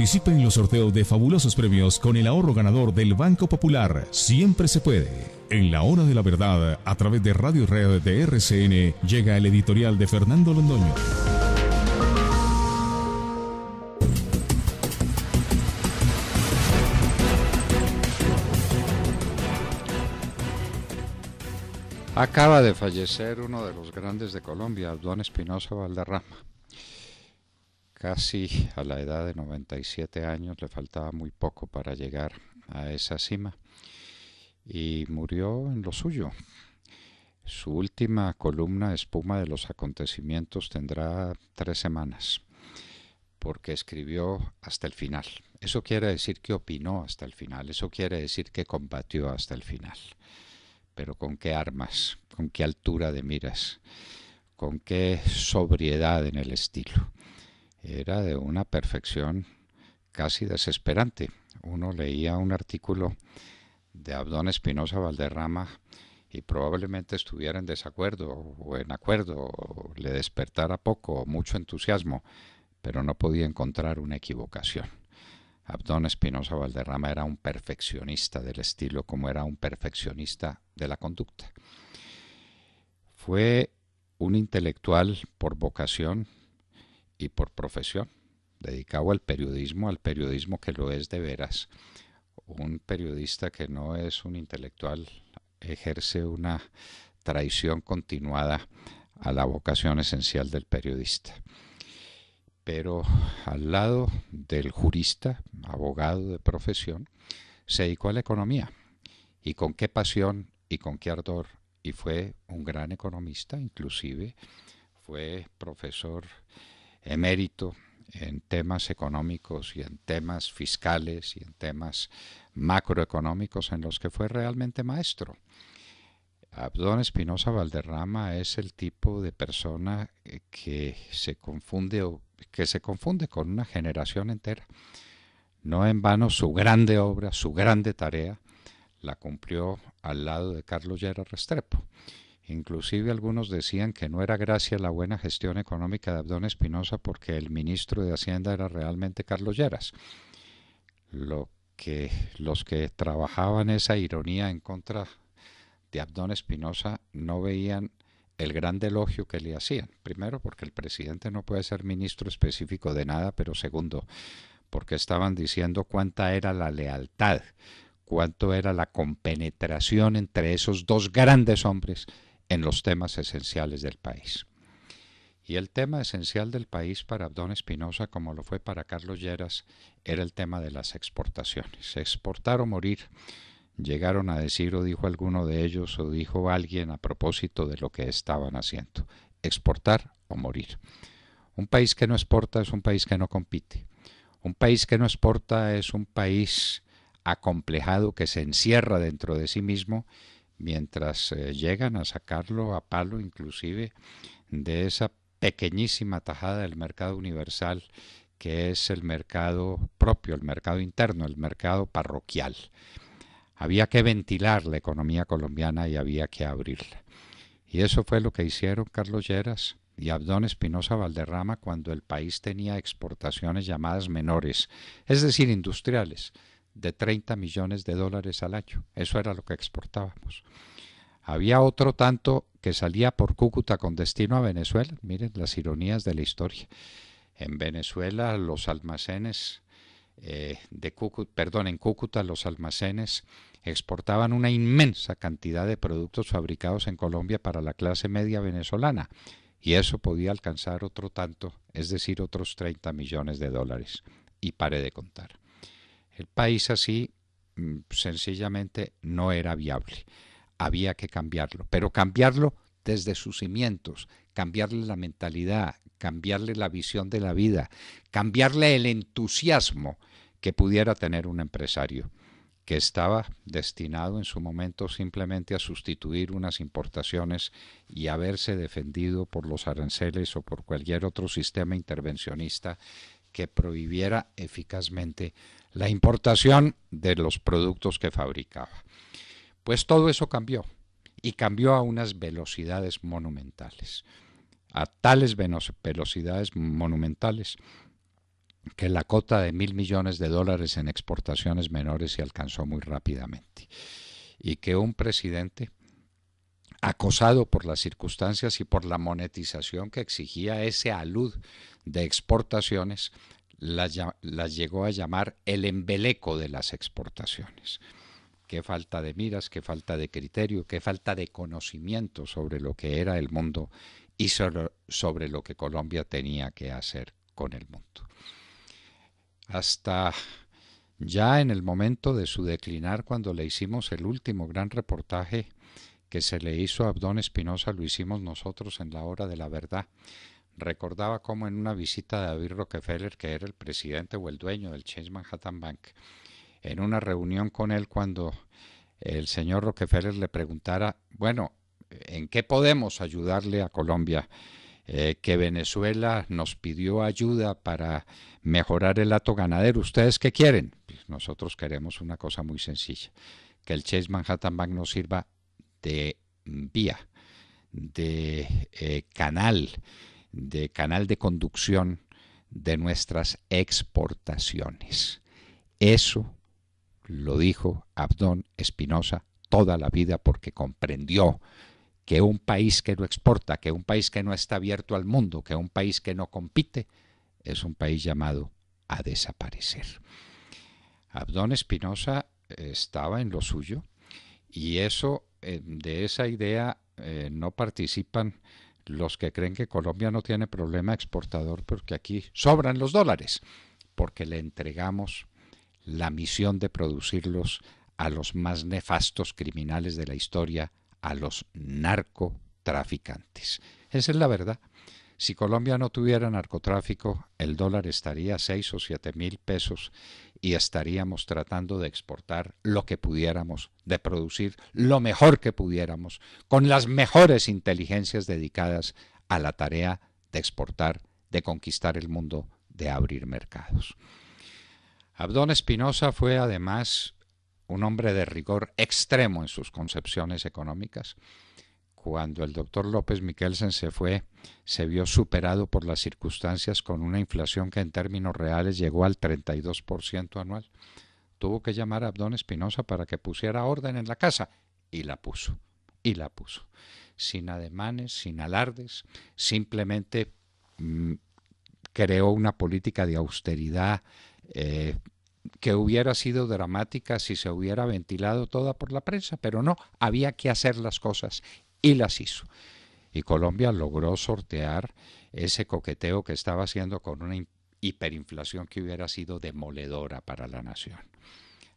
Participe en los sorteos de fabulosos premios con el ahorro ganador del Banco Popular. Siempre se puede. En la hora de la verdad, a través de Radio y Red de RCN, llega el editorial de Fernando Londoño. Acaba de fallecer uno de los grandes de Colombia, Abdón Espinosa Valderrama. Casi a la edad de 97 años, le faltaba muy poco para llegar a esa cima y murió en lo suyo. Su última columna, Espuma de los Acontecimientos, tendrá 3 semanas, porque escribió hasta el final. Eso quiere decir que opinó hasta el final, eso quiere decir que combatió hasta el final. Pero ¿con qué armas? ¿Con qué altura de miras? ¿Con qué sobriedad en el estilo? Era de una perfección casi desesperante. Uno leía un artículo de Abdón Espinosa Valderrama y probablemente estuviera en desacuerdo o en acuerdo, o le despertara poco o mucho entusiasmo, pero no podía encontrar una equivocación. Abdón Espinosa Valderrama era un perfeccionista del estilo, como era un perfeccionista de la conducta. Fue un intelectual por vocación y por profesión, dedicado al periodismo que lo es de veras. Un periodista que no es un intelectual ejerce una traición continuada a la vocación esencial del periodista. Pero al lado del jurista, abogado de profesión, se dedicó a la economía. Y con qué pasión y con qué ardor. Y fue un gran economista, inclusive fue profesor emérito en temas económicos y en temas fiscales y en temas macroeconómicos en los que fue realmente maestro. Abdón Espinosa Valderrama es el tipo de persona que se confunde con una generación entera. No en vano su grande obra, su grande tarea, la cumplió al lado de Carlos Lleras Restrepo. Inclusive algunos decían que no era gracia la buena gestión económica de Abdón Espinosa porque el ministro de Hacienda era realmente Carlos Lleras. Los que trabajaban esa ironía en contra de Abdón Espinosa no veían el gran elogio que le hacían. Primero, porque el presidente no puede ser ministro específico de nada, pero segundo, porque estaban diciendo cuánta era la lealtad, cuánto era la compenetración entre esos dos grandes hombres en los temas esenciales del país. Y el tema esencial del país para Abdón Espinosa, como lo fue para Carlos Lleras, era el tema de las exportaciones. Exportar o morir, llegaron a decir, o dijo alguno de ellos, o dijo alguien a propósito de lo que estaban haciendo. Exportar o morir. Un país que no exporta es un país que no compite. Un país que no exporta es un país acomplejado que se encierra dentro de sí mismo, mientras llegan a sacarlo a palo inclusive de esa pequeñísima tajada del mercado universal que es el mercado propio, el mercado interno, el mercado parroquial. Había que ventilar la economía colombiana y había que abrirla. Y eso fue lo que hicieron Carlos Lleras y Abdón Espinosa Valderrama cuando el país tenía exportaciones llamadas menores, es decir, industriales, de 30 millones de dólares al año. Eso era lo que exportábamos. Había otro tanto que salía por Cúcuta con destino a Venezuela. Miren las ironías de la historia. En Venezuela los almacenes en Cúcuta los almacenes exportaban una inmensa cantidad de productos fabricados en Colombia para la clase media venezolana. Y eso podía alcanzar otro tanto, es decir, otros 30 millones de dólares. Y pare de contar. El país así sencillamente no era viable. Había que cambiarlo, pero cambiarlo desde sus cimientos, cambiarle la mentalidad, cambiarle la visión de la vida, cambiarle el entusiasmo que pudiera tener un empresario que estaba destinado en su momento simplemente a sustituir unas importaciones y a verse defendido por los aranceles o por cualquier otro sistema intervencionista que prohibiera eficazmente la importación de los productos que fabricaba. Pues todo eso cambió, y cambió a unas velocidades monumentales, a tales velocidades monumentales que la cota de $1.000 millones en exportaciones menores se alcanzó muy rápidamente y que un presidente acosado por las circunstancias y por la monetización que exigía ese alud de exportaciones, las llegó a llamar el embeleco de las exportaciones. Qué falta de miras, qué falta de criterio, qué falta de conocimiento sobre lo que era el mundo y sobre lo que Colombia tenía que hacer con el mundo. Hasta ya en el momento de su declinar, cuando le hicimos el último gran reportaje que se le hizo a Abdón Espinosa, lo hicimos nosotros en La Hora de la Verdad. Recordaba cómo en una visita de David Rockefeller, que era el presidente o el dueño del Chase Manhattan Bank, en una reunión con él, cuando el señor Rockefeller le preguntara, bueno, ¿en qué podemos ayudarle a Colombia? Que Venezuela nos pidió ayuda para mejorar el hato ganadero. ¿Ustedes qué quieren? Pues nosotros queremos una cosa muy sencilla, que el Chase Manhattan Bank nos sirva de vía, de canal de conducción de nuestras exportaciones. Eso lo dijo Abdón Espinosa toda la vida, porque comprendió que un país que no exporta, que un país que no está abierto al mundo, que un país que no compite, es un país llamado a desaparecer. Abdón Espinosa estaba en lo suyo, y eso, de esa idea no participan los que creen que Colombia no tiene problema exportador porque aquí sobran los dólares, porque le entregamos la misión de producirlos a los más nefastos criminales de la historia, a los narcotraficantes. Esa es la verdad. Si Colombia no tuviera narcotráfico, el dólar estaría a 6 o 7 mil pesos y estaríamos tratando de exportar lo que pudiéramos, de producir lo mejor que pudiéramos, con las mejores inteligencias dedicadas a la tarea de exportar, de conquistar el mundo, de abrir mercados. Abdón Espinosa fue además un hombre de rigor extremo en sus concepciones económicas. Cuando el doctor López Michelsen se fue, se vio superado por las circunstancias con una inflación que en términos reales llegó al 32% anual. Tuvo que llamar a Abdón Espinosa para que pusiera orden en la casa, y la puso, sin ademanes, sin alardes, simplemente creó una política de austeridad que hubiera sido dramática si se hubiera ventilado toda por la prensa, pero no, había que hacer las cosas y las hizo. Y Colombia logró sortear ese coqueteo que estaba haciendo con una hiperinflación que hubiera sido demoledora para la nación.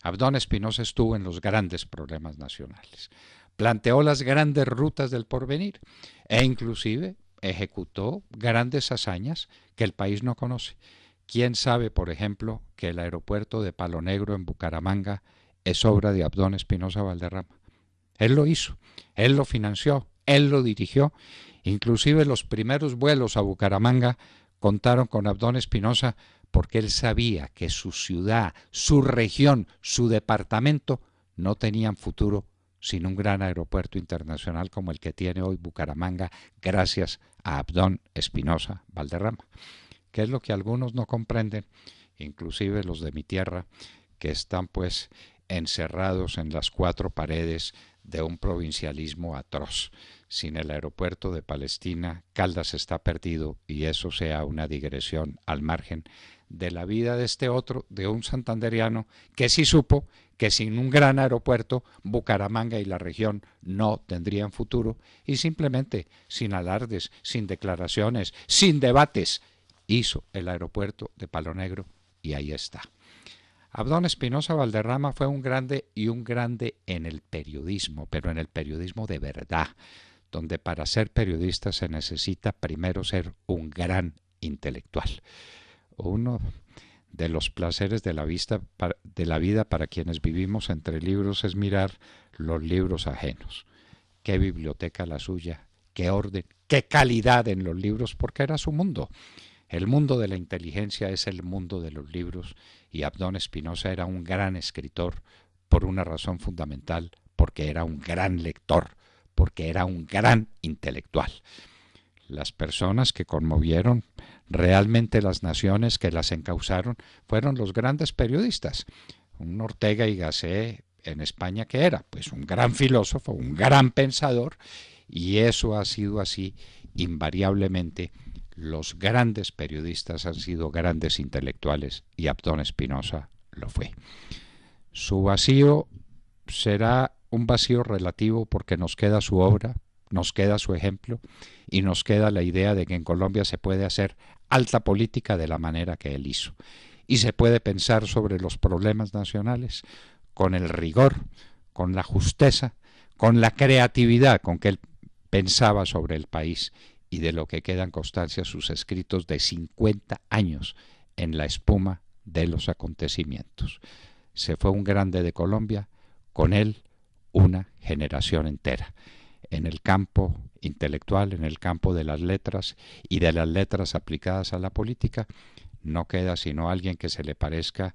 Abdón Espinosa estuvo en los grandes problemas nacionales, planteó las grandes rutas del porvenir e inclusive ejecutó grandes hazañas que el país no conoce. ¿Quién sabe, por ejemplo, que el aeropuerto de Palo Negro en Bucaramanga es obra de Abdón Espinosa Valderrama? Él lo hizo, él lo financió, él lo dirigió. Inclusive los primeros vuelos a Bucaramanga contaron con Abdón Espinosa porque él sabía que su ciudad, su región, su departamento no tenían futuro sin un gran aeropuerto internacional como el que tiene hoy Bucaramanga, gracias a Abdón Espinosa Valderrama. ¿Qué es lo que algunos no comprenden? Inclusive los de mi tierra, que están pues encerrados en las cuatro paredes de un provincialismo atroz. Sin el aeropuerto de Palestina, Caldas está perdido, y eso sea una digresión al margen de la vida de este otro, de un santandereano que sí supo que sin un gran aeropuerto Bucaramanga y la región no tendrían futuro, y simplemente, sin alardes, sin declaraciones, sin debates, hizo el aeropuerto de Palo Negro, y ahí está. Abdón Espinosa Valderrama fue un grande, y un grande en el periodismo, pero en el periodismo de verdad, donde para ser periodista se necesita primero ser un gran intelectual. Uno de los placeres de la vida para quienes vivimos entre libros es mirar los libros ajenos. Qué biblioteca la suya, qué orden, qué calidad en los libros, porque era su mundo. El mundo de la inteligencia es el mundo de los libros, y Abdón Espinosa era un gran escritor por una razón fundamental, porque era un gran lector, porque era un gran intelectual. Las personas que conmovieron Realmente las naciones que las encausaron fueron los grandes periodistas. Un Ortega y Gasset en España, que era pues un gran filósofo, un gran pensador, y eso ha sido así invariablemente. Los grandes periodistas han sido grandes intelectuales y Abdón Espinosa lo fue. Su vacío será un vacío relativo porque nos queda su obra, nos queda su ejemplo y nos queda la idea de que en Colombia se puede hacer alta política de la manera que él hizo. Y se puede pensar sobre los problemas nacionales con el rigor, con la justeza, con la creatividad con que él pensaba sobre el país, y de lo que quedan constancia sus escritos de 50 años en la espuma de los acontecimientos. Se fue un grande de Colombia, con él una generación entera. En el campo intelectual, en el campo de las letras y de las letras aplicadas a la política, no queda sino alguien que se le parezca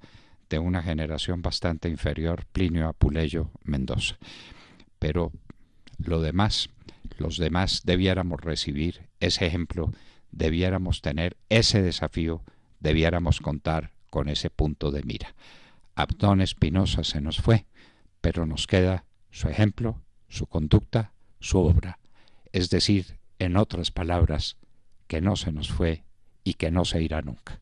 de una generación bastante inferior, Plinio Apuleyo Mendoza. Pero lo demás, los demás debiéramos recibir ese ejemplo, debiéramos tener ese desafío, debiéramos contar con ese punto de mira. Abdón Espinosa se nos fue, pero nos queda su ejemplo, su conducta, su obra. Es decir, en otras palabras, que no se nos fue y que no se irá nunca.